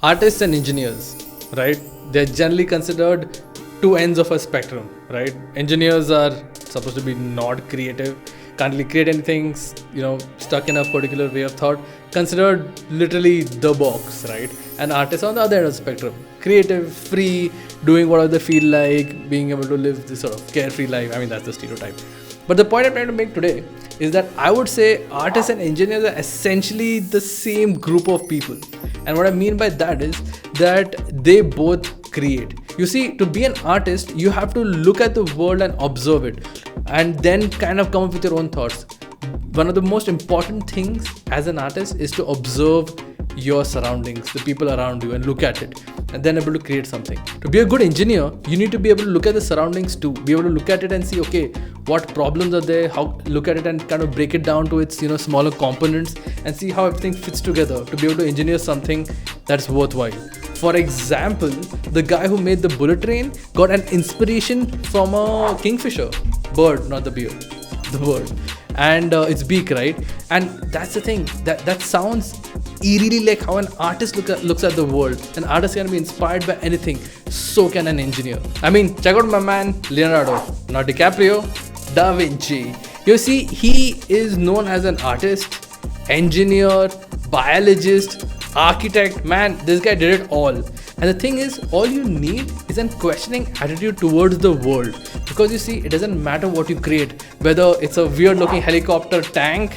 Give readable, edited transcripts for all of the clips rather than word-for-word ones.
Artists and engineers, right? They're generally considered two ends of a spectrum, right? Engineers are supposed to be not creative, can't really create anything, stuck in a particular way of thought, considered literally the box, right? And artists on the other end of the spectrum, creative, free, doing whatever they feel like, being able to live this sort of carefree life. I mean, that's the stereotype. But the point I'm trying to make today is that I would say artists and engineers are essentially the same group of people. And what I mean by that is that they both create. You see, to be an artist, you have to look at the world and observe it, and then kind of come up with your own thoughts. One of the most important things as an artist is to observe your surroundings, the people around you, and look at it, and then able to create something. To be a good engineer, you need to be able to look at the surroundings too, be able to look at it and see, okay, what problems are there, how look at it and kind of break it down to its smaller components and see how everything fits together to be able to engineer something that's worthwhile. For example, the guy who made the bullet train got an inspiration from a kingfisher bird, not the beard, the bird, and its beak, right? And that's the thing, that sounds eerily like how an artist looks at the world. An artist can be inspired by anything, so can an engineer. I mean, check out my man Leonardo, not DiCaprio, Da Vinci. You see, he is known as an artist, engineer, biologist, architect. Man, this guy did it all. And the thing is, all you need is a questioning attitude towards the world. Because you see, it doesn't matter what you create, whether it's a weird looking helicopter tank.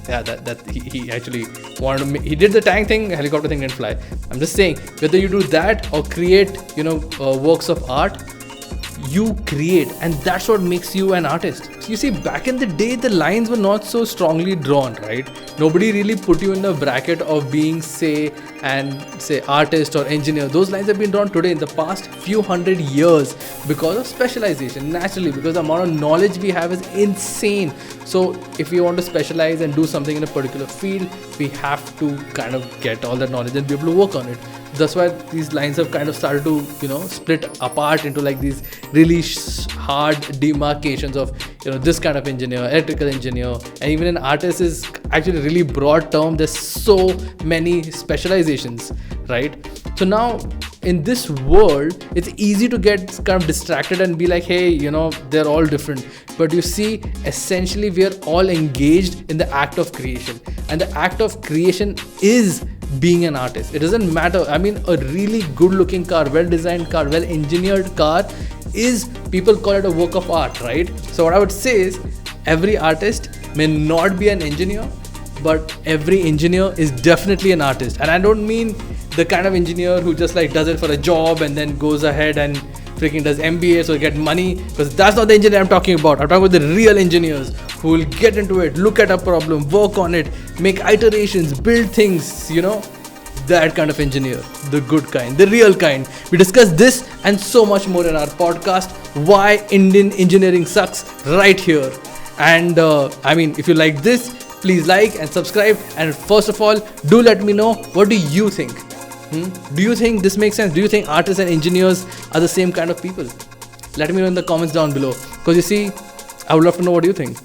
Yeah, that he actually wanted to he did the tank thing, helicopter thing didn't fly. I'm just saying, whether you do that or create, works of art, you create, and that's what makes you an artist. So you see, back in the day, the lines were not so strongly drawn, right? Nobody really put you in the bracket of being, say, artist or engineer. Those lines have been drawn today in the past few hundred years because of specialization, naturally, because the amount of knowledge we have is insane. So if we want to specialize and do something in a particular field, we have to kind of get all that knowledge and be able to work on it. That's why these lines have kind of started to, split apart into like these really hard demarcations of, this kind of engineer, electrical engineer, and even an artist is actually a really broad term. There's so many specializations, right? So now in this world, it's easy to get kind of distracted and be like, hey, they're all different. But you see, essentially, we are all engaged in the act of creation. And the act of creation is being an artist. It doesn't matter. I mean, a really good looking car, well designed car, well engineered car is, people call it a work of art, right? So what I would say is, every artist may not be an engineer, but every engineer is definitely an artist. And I don't mean the kind of engineer who just like does it for a job and then goes ahead and freaking does MBA so get money, because that's not the engineer I'm talking about. I'm talking about the real engineers who will get into it, look at a problem, work on it, make iterations, build things, that kind of engineer, the good kind, the real kind. We discuss this and so much more in our podcast, Why Indian Engineering Sucks, right here. And if you like this, please like and subscribe. And first of all, do let me know, what do you think? Do you think this makes sense? Do you think artists and engineers are the same kind of people? Let me know in the comments down below, because you see, I would love to know what you think.